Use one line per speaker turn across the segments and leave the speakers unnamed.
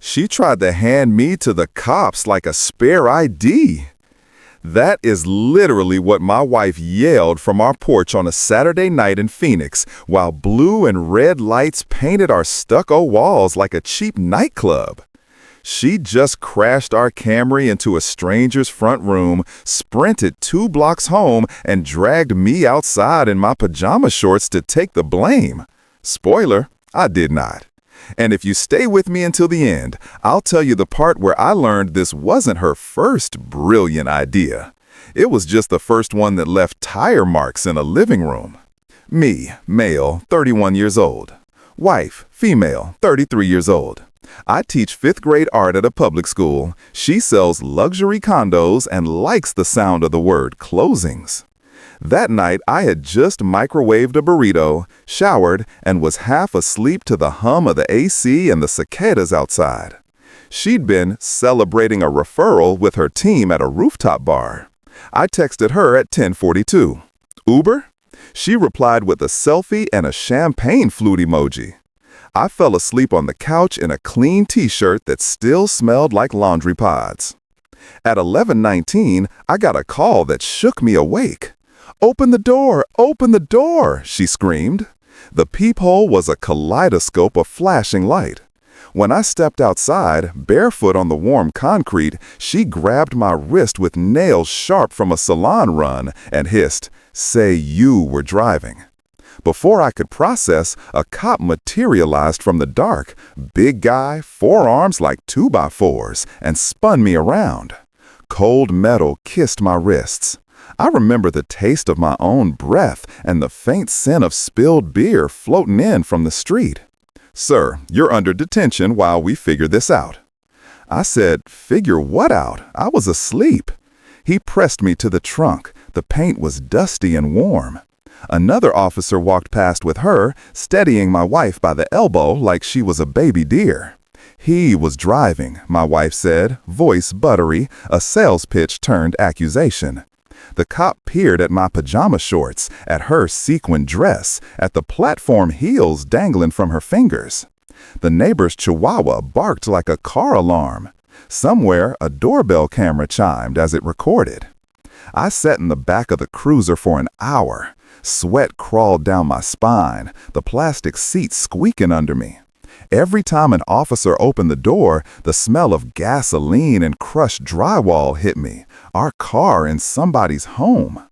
She tried to hand me to the cops like a spare ID. That is literally what my wife yelled from our porch on a Saturday night in Phoenix while blue and red lights painted our stucco walls like a cheap nightclub. She just crashed our Camry into a stranger's front room, sprinted 2 blocks home, and dragged me outside in my pajama shorts to take the blame. Spoiler, I did not. And if you stay with me until the end, I'll tell you the part where I learned this wasn't her first brilliant idea. It was just the first one that left tire marks in a living room. Me, male, 31 years old. Wife, female, 33 years old. I teach 5th grade art at a public school. She sells luxury condos and likes the sound of the word closings. That night, I had just microwaved a burrito, showered, and was half asleep to the hum of the AC and the cicadas outside. She'd been celebrating a referral with her team at a rooftop bar. I texted her at 10:42. Uber? She replied with a selfie and a champagne flute emoji. I fell asleep on the couch in a clean t-shirt that still smelled like laundry pods. At 11:19, I got a call that shook me awake. "Open the door! Open the door!" she screamed. The peephole was a kaleidoscope of flashing light. When I stepped outside, barefoot on the warm concrete, she grabbed my wrist with nails sharp from a salon run and hissed, "Say you were driving." Before I could process, a cop materialized from the dark, big guy, forearms like 2x4s, and spun me around. Cold metal kissed my wrists. I remember the taste of my own breath and the faint scent of spilled beer floating in from the street. "Sir, you're under detention while we figure this out." I said, "Figure what out? I was asleep." He pressed me to the trunk. The paint was dusty and warm. Another officer walked past with her, steadying my wife by the elbow like she was a baby deer. He was driving, my wife said, voice buttery, a sales pitch turned accusation. The cop peered at my pajama shorts, at her sequin dress, at the platform heels dangling from her fingers. The neighbor's chihuahua barked like a car alarm. Somewhere, a doorbell camera chimed as it recorded. I sat in the back of the cruiser for an hour. Sweat crawled down my spine, the plastic seat squeaking under me. Every time an officer opened the door, the smell of gasoline and crushed drywall hit me. Our car in somebody's home.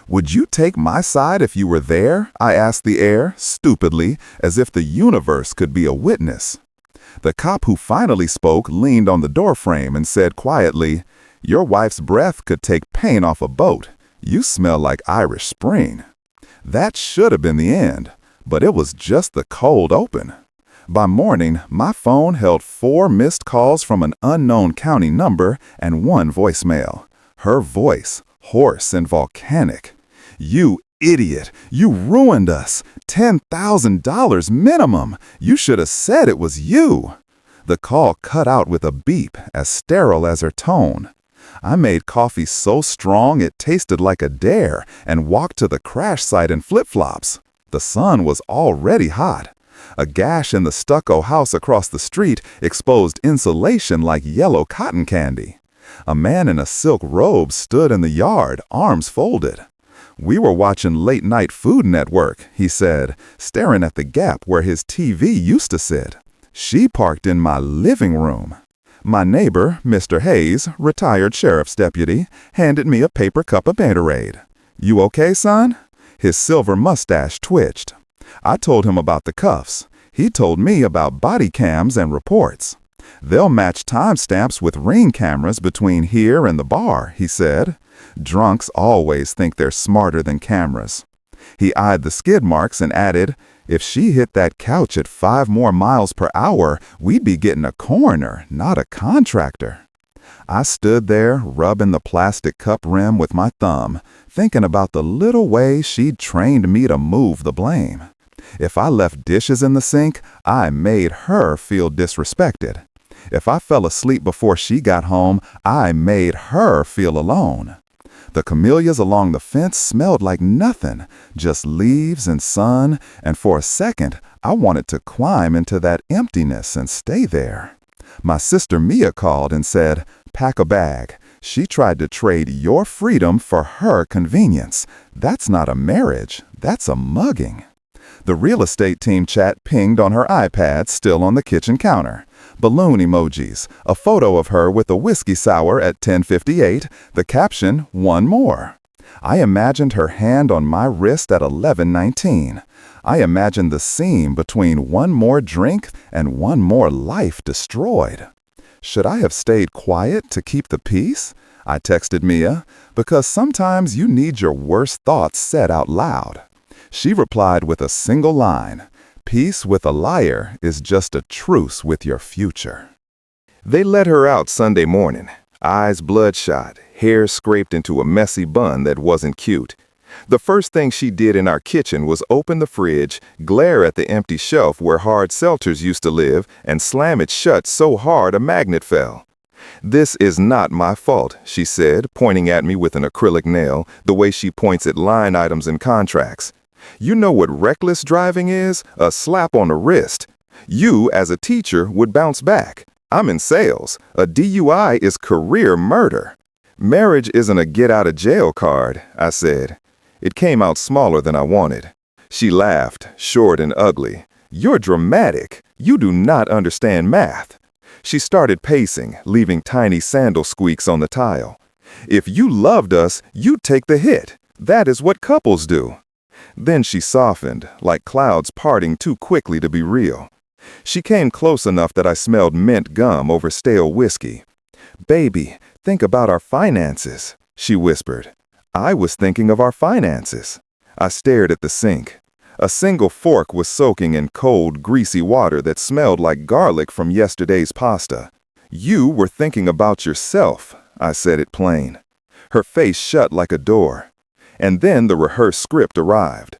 "Would you take my side if you were there?" I asked the air, stupidly, as if the universe could be a witness. The cop who finally spoke leaned on the doorframe and said quietly, "Your wife's breath could take paint off a boat. You smell like Irish Spring." That should have been the end, but it was just the cold open. By morning, my phone held 4 missed calls from an unknown county number and 1 voicemail. Her voice, hoarse and volcanic. "You idiot! You ruined us! $10,000 minimum! You should have said it was you!" The call cut out with a beep, as sterile as her tone. I made coffee so strong it tasted like a dare and walked to the crash site in flip-flops. The sun was already hot. A gash in the stucco house across the street exposed insulation like yellow cotton candy. A man in a silk robe stood in the yard, arms folded. "We were watching late-night Food Network," he said, staring at the gap where his TV used to sit. "She parked in my living room." My neighbor, Mr. Hayes, retired sheriff's deputy, handed me a paper cup of Gatorade. "You okay, son?" His silver mustache twitched. I told him about the cuffs. He told me about body cams and reports. "They'll match timestamps with Ring cameras between here and the bar," he said. "Drunks always think they're smarter than cameras." He eyed the skid marks and added, "If she hit that couch at 5 more miles per hour, we'd be getting a coroner, not a contractor." I stood there, rubbing the plastic cup rim with my thumb, thinking about the little way she'd trained me to move the blame. If I left dishes in the sink, I made her feel disrespected. If I fell asleep before she got home, I made her feel alone. The camellias along the fence smelled like nothing, just leaves and sun, and for a second, I wanted to climb into that emptiness and stay there. My sister Mia called and said, "Pack a bag. She tried to trade your freedom for her convenience. That's not a marriage, that's a mugging." The real estate team chat pinged on her iPad, still on the kitchen counter. Balloon emojis, a photo of her with a whiskey sour at 10:58, the caption, "One more." I imagined her hand on my wrist at 11:19. I imagined the scene between one more drink and one more life destroyed. Should I have stayed quiet to keep the peace? I texted Mia, because sometimes you need your worst thoughts said out loud. She replied with a single line, "Peace with a liar is just a truce with your future." They let her out Sunday morning, eyes bloodshot, hair scraped into a messy bun that wasn't cute. The first thing she did in our kitchen was open the fridge, glare at the empty shelf where hard seltzers used to live, and slam it shut so hard a magnet fell. "This is not my fault," she said, pointing at me with an acrylic nail, the way she points at line items in contracts. "You know what reckless driving is? A slap on the wrist. You, as a teacher, would bounce back. I'm in sales. A DUI is career murder." "Marriage isn't a get-out-of-jail card," I said. It came out smaller than I wanted. She laughed, short and ugly. "You're dramatic. You do not understand math." She started pacing, leaving tiny sandal squeaks on the tile. "If you loved us, you'd take the hit. That is what couples do." Then she softened, like clouds parting too quickly to be real. She came close enough that I smelled mint gum over stale whiskey. "Baby, think about our finances," she whispered. I was thinking of our finances. I stared at the sink. A single fork was soaking in cold, greasy water that smelled like garlic from yesterday's pasta. "You were thinking about yourself," I said it plain. Her face shut like a door. And then the rehearsed script arrived.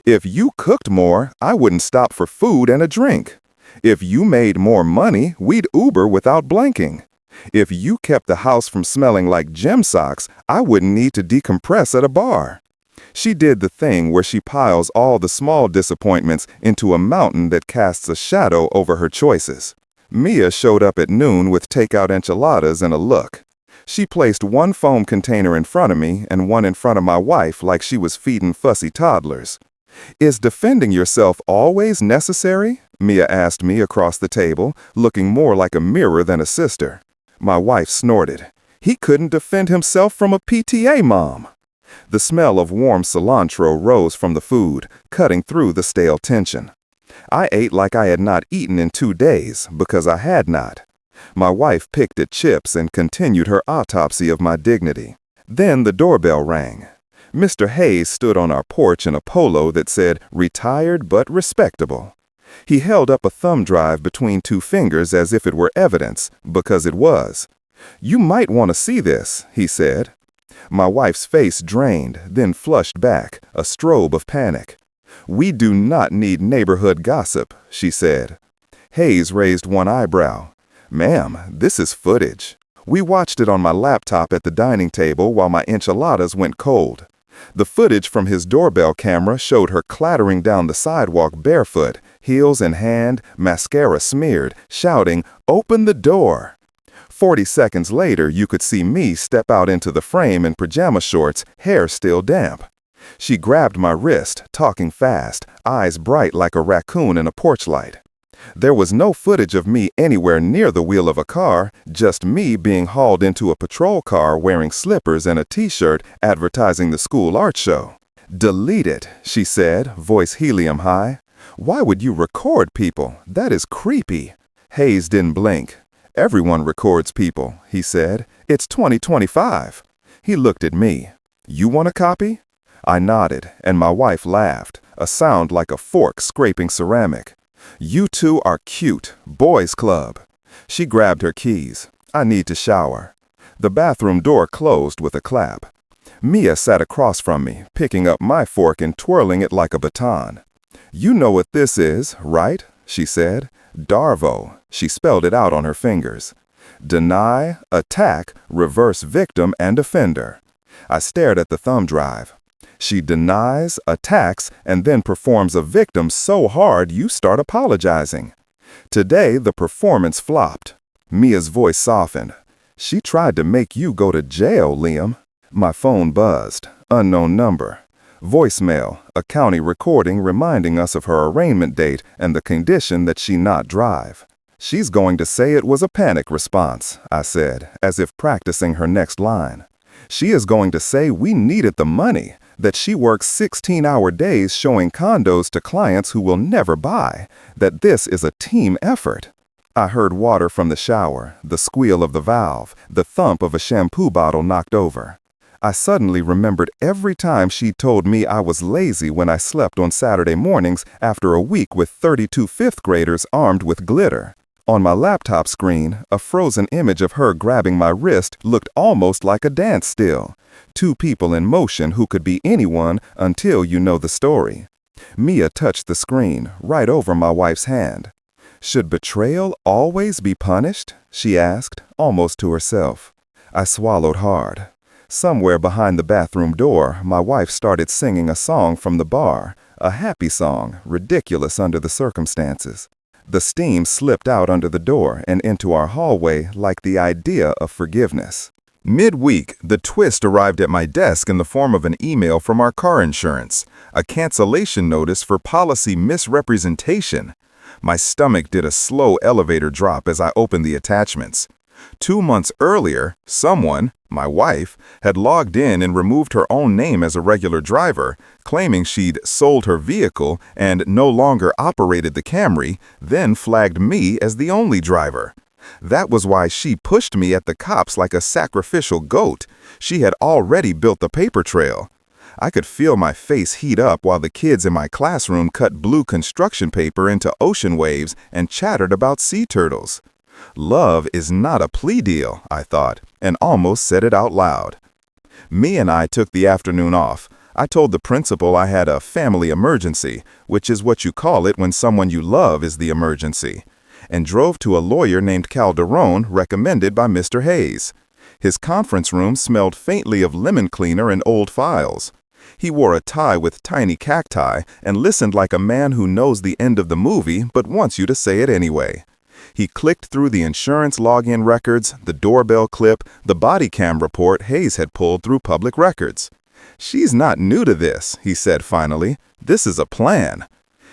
"If you cooked more, I wouldn't stop for food and a drink. If you made more money, we'd Uber without blinking. If you kept the house from smelling like gym socks, I wouldn't need to decompress at a bar." She did the thing where she piles all the small disappointments into a mountain that casts a shadow over her choices. Mia showed up at noon with takeout enchiladas and a look. She placed one foam container in front of me and one in front of my wife like she was feeding fussy toddlers. "Is defending yourself always necessary?" Mia asked me across the table, looking more like a mirror than a sister. My wife snorted. "He couldn't defend himself from a PTA mom." The smell of warm cilantro rose from the food, cutting through the stale tension. I ate like I had not eaten in 2 days, because I had not. My wife picked at chips and continued her autopsy of my dignity. Then the doorbell rang. Mr. Hayes stood on our porch in a polo that said, "Retired but respectable." He held up a thumb drive between 2 fingers as if it were evidence, because it was. "You might want to see this," he said. My wife's face drained, then flushed back, a strobe of panic. "We do not need neighborhood gossip," she said. Hayes raised one eyebrow. "Ma'am, this is footage." We watched it on my laptop at the dining table while my enchiladas went cold. The footage from his doorbell camera showed her clattering down the sidewalk barefoot, heels in hand, mascara smeared, shouting, "Open the door!" 40 seconds later, you could see me step out into the frame in pajama shorts, hair still damp. She grabbed my wrist, talking fast, eyes bright like a raccoon in a porch light. There was no footage of me anywhere near the wheel of a car, just me being hauled into a patrol car wearing slippers and a t-shirt advertising the school art show. "Delete it," she said, voice helium high. "Why would you record people? That is creepy." Hayes didn't blink. "Everyone records people," he said. "It's 2025. He looked at me. "You want a copy?" I nodded, and my wife laughed, a sound like a fork scraping ceramic. "You two are cute. Boys Club." She grabbed her keys. "I need to shower." The bathroom door closed with a clap. Mia sat across from me, picking up my fork and twirling it like a baton. "You know what this is, right?" she said. "Darvo." She spelled it out on her fingers. "Deny, attack, reverse victim and offender." I stared at the thumb drive. She denies, attacks, and then performs a victim so hard you start apologizing. Today, the performance flopped. Mia's voice softened. "She tried to make you go to jail, Liam." My phone buzzed. Unknown number. Voicemail, a county recording reminding us of her arraignment date and the condition that she not drive. "She's going to say it was a panic response," I said, as if practicing her next line. "She is going to say we needed the money, that she works 16-hour days showing condos to clients who will never buy, that this is a team effort." I heard water from the shower, the squeal of the valve, the thump of a shampoo bottle knocked over. I suddenly remembered every time she told me I was lazy when I slept on Saturday mornings after a week with 32 fifth graders armed with glitter. On my laptop screen, a frozen image of her grabbing my wrist looked almost like a dance still. Two people in motion who could be anyone until you know the story. Mia touched the screen, right over my wife's hand. "Should betrayal always be punished?" she asked, almost to herself. I swallowed hard. Somewhere behind the bathroom door, my wife started singing a song from the bar, a happy song, ridiculous under the circumstances. The steam slipped out under the door and into our hallway like the idea of forgiveness. Midweek, the twist arrived at my desk in the form of an email from our car insurance, a cancellation notice for policy misrepresentation. My stomach did a slow elevator drop as I opened the attachments. 2 months earlier, someone, my wife, had logged in and removed her own name as a regular driver, claiming she'd sold her vehicle and no longer operated the Camry, then flagged me as the only driver. That was why she pushed me at the cops like a sacrificial goat. She had already built the paper trail. I could feel my face heat up while the kids in my classroom cut blue construction paper into ocean waves and chattered about sea turtles. Love is not a plea deal, I thought, and almost said it out loud. Me and I took the afternoon off. I told the principal I had a family emergency, which is what you call it when someone you love is the emergency, and drove to a lawyer named Calderon recommended by Mr. Hayes. His conference room smelled faintly of lemon cleaner and old files. He wore a tie with tiny cacti and listened like a man who knows the end of the movie but wants you to say it anyway. He clicked through the insurance login records, the doorbell clip, the body cam report Hayes had pulled through public records. "She's not new to this," he said finally. "This is a plan."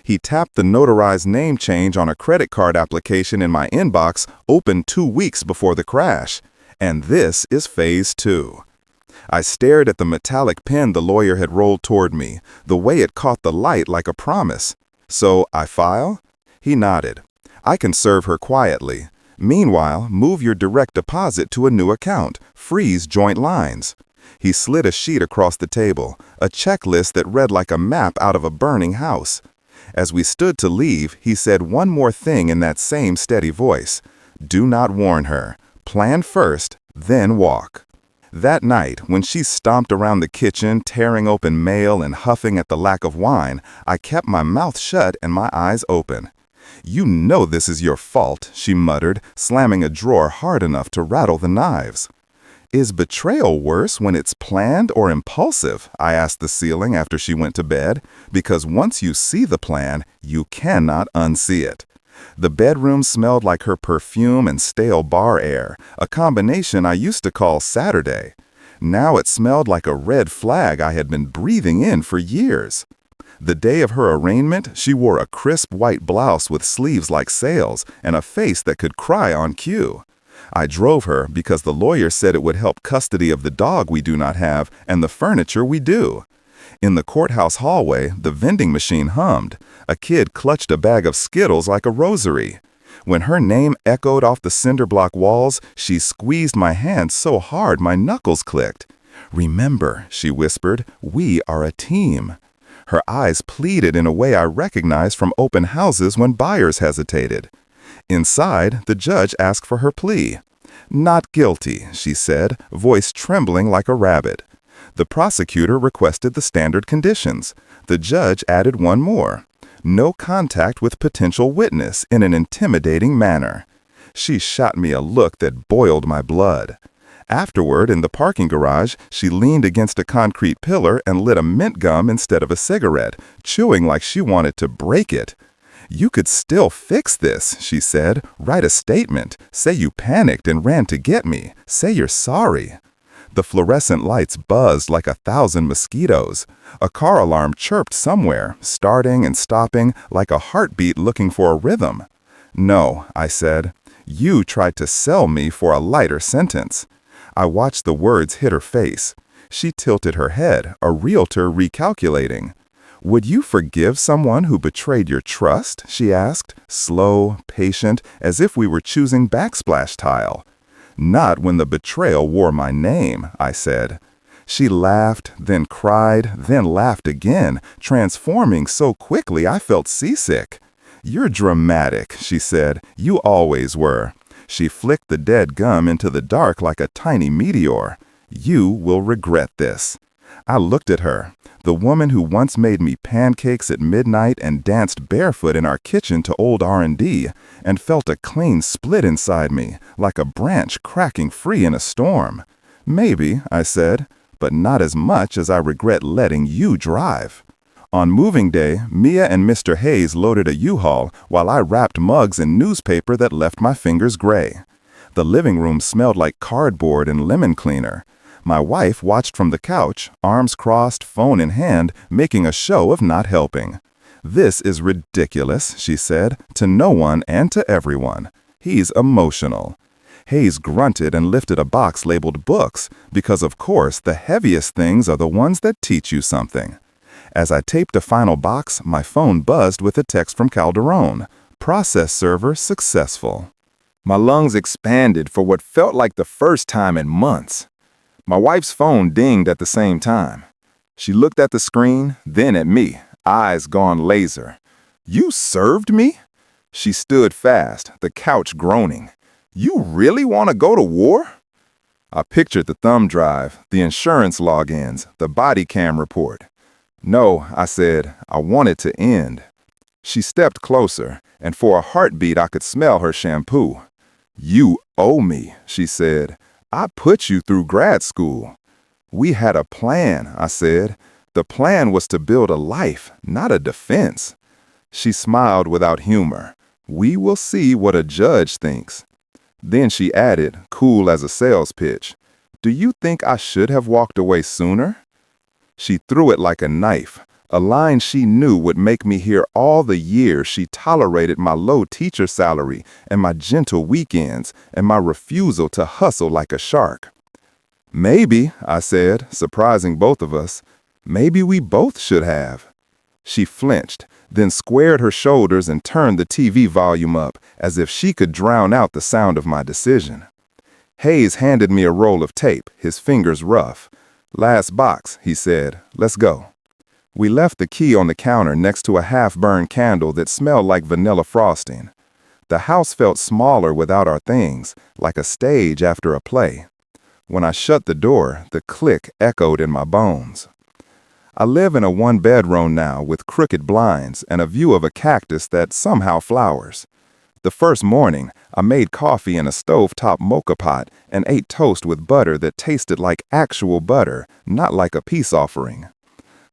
He tapped the notarized name change on a credit card application in my inbox, opened 2 weeks before the crash. And this is phase 2. I stared at the metallic pen the lawyer had rolled toward me, the way it caught the light like a promise. "So I file?" He nodded. "I can serve her quietly. Meanwhile, move your direct deposit to a new account. Freeze joint lines." He slid a sheet across the table, a checklist that read like a map out of a burning house. As we stood to leave, he said one more thing in that same steady voice. "Do not warn her. Plan first, then walk." That night, when she stomped around the kitchen, tearing open mail and huffing at the lack of wine, I kept my mouth shut and my eyes open. "You know this is your fault," she muttered, slamming a drawer hard enough to rattle the knives. "Is betrayal worse when it's planned or impulsive?" I asked the ceiling after she went to bed, because once you see the plan, you cannot unsee it. The bedroom smelled like her perfume and stale bar air, a combination I used to call Saturday. Now it smelled like a red flag I had been breathing in for years. The day of her arraignment, she wore a crisp white blouse with sleeves like sails and a face that could cry on cue. I drove her because the lawyer said it would help custody of the dog we do not have and the furniture we do. In the courthouse hallway, the vending machine hummed. A kid clutched a bag of Skittles like a rosary. When her name echoed off the cinder block walls, she squeezed my hand so hard my knuckles clicked. "Remember," she whispered, "we are a team." Her eyes pleaded in a way I recognized from open houses when buyers hesitated. Inside, the judge asked for her plea. "Not guilty," she said, voice trembling like a rabbit. The prosecutor requested the standard conditions. The judge added one more. No contact with potential witness in an intimidating manner. She shot me a look that boiled my blood. Afterward, in the parking garage, she leaned against a concrete pillar and lit a mint gum instead of a cigarette, chewing like she wanted to break it. "You could still fix this," she said. "Write a statement. Say you panicked and ran to get me. Say you're sorry." The fluorescent lights buzzed like 1,000 mosquitoes. A car alarm chirped somewhere, starting and stopping like a heartbeat looking for a rhythm. "No," I said. "You tried to sell me for a lighter sentence." I watched the words hit her face. She tilted her head, a realtor recalculating. "Would you forgive someone who betrayed your trust?" she asked, slow, patient, as if we were choosing backsplash tile. "Not when the betrayal wore my name," I said. She laughed, then cried, then laughed again, transforming so quickly I felt seasick. "You're dramatic," she said. "You always were." She flicked the dead gum into the dark like a tiny meteor. "You will regret this." I looked at her, the woman who once made me pancakes at midnight and danced barefoot in our kitchen to old R&D, and felt a clean split inside me, like a branch cracking free in a storm. "Maybe," I said, "but not as much as I regret letting you drive." On moving day, Mia and Mr. Hayes loaded a U-Haul while I wrapped mugs in newspaper that left my fingers gray. The living room smelled like cardboard and lemon cleaner. My wife watched from the couch, arms crossed, phone in hand, making a show of not helping. "This is ridiculous," she said, "to no one and to everyone. He's emotional." Hayes grunted and lifted a box labeled books, because of course the heaviest things are the ones that teach you something. As I taped a final box, my phone buzzed with a text from Calderon. "Process server successful." My lungs expanded for what felt like the first time in months. My wife's phone dinged at the same time. She looked at the screen, then at me, eyes gone laser. "You served me?" She stood fast, the couch groaning. "You really want to go to war?" I pictured the thumb drive, the insurance logins, the body cam report. "No," I said, "I want it to end." She stepped closer, and for a heartbeat I could smell her shampoo. "You owe me," she said. "I put you through grad school." "We had a plan," I said. "The plan was to build a life, not a defense." She smiled without humor. "We will see what a judge thinks." Then she added, cool as a sales pitch, "Do you think I should have walked away sooner?" She threw it like a knife, a line she knew would make me hear all the years she tolerated my low teacher salary and my gentle weekends and my refusal to hustle like a shark. "Maybe," I said, surprising both of us, "maybe we both should have." She flinched, then squared her shoulders and turned the TV volume up as if she could drown out the sound of my decision. Hayes handed me a roll of tape, his fingers rough. "Last box," he said. "Let's go." We left the key on the counter next to a half-burned candle that smelled like vanilla frosting. The house felt smaller without our things, like a stage after a play. When I shut the door, the click echoed in my bones. I live in a one-bedroom now with crooked blinds and a view of a cactus that somehow flowers. The first morning, I made coffee in a stovetop mocha pot and ate toast with butter that tasted like actual butter, not like a peace offering.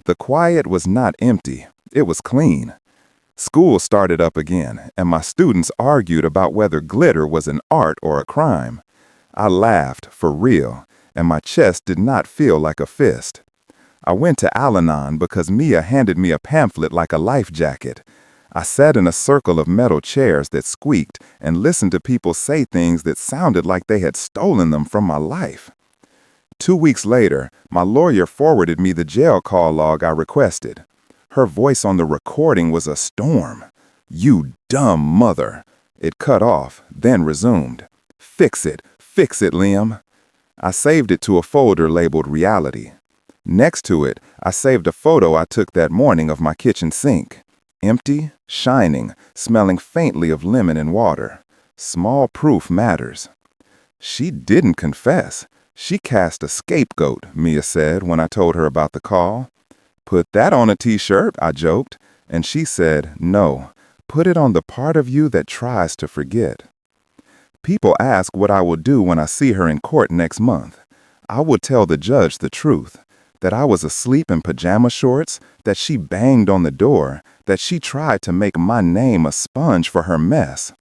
The quiet was not empty, it was clean. School started up again, and my students argued about whether glitter was an art or a crime. I laughed, for real, and my chest did not feel like a fist. I went to Al-Anon because Mia handed me a pamphlet like a life jacket. I sat in a circle of metal chairs that squeaked and listened to people say things that sounded like they had stolen them from my life. 2 weeks later, my lawyer forwarded me the jail call log I requested. Her voice on the recording was a storm. "You dumb mother." It cut off, then resumed. Fix it, Liam." I saved it to a folder labeled Reality. Next to it, I saved a photo I took that morning of my kitchen sink. Empty, shining, smelling faintly of lemon and water. Small proof matters. "She didn't confess. She cast a scapegoat," Mia said when I told her about the call. "Put that on a t-shirt," I joked, and she said, "No, put it on the part of you that tries to forget." People ask what I will do when I see her in court next month. I will tell the judge the truth. that I was asleep in pajama shorts, that she banged on the door, that she tried to make my name a sponge for her mess.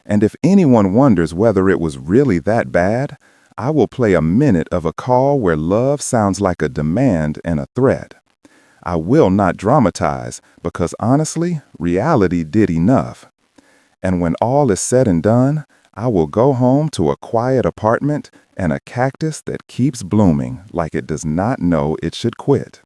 And if anyone wonders whether it was really that bad, I will play a minute of a call where love sounds like a demand and a threat. I will not dramatize because honestly, reality did enough. And when all is said and done, I will go home to a quiet apartment and a cactus that keeps blooming like it does not know it should quit.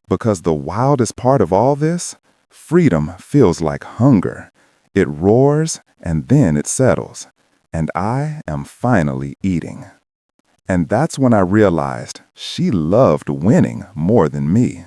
Because the wildest part of all this, freedom feels like hunger. It roars and then it settles. And I am finally eating. And that's when I realized she loved winning more than me.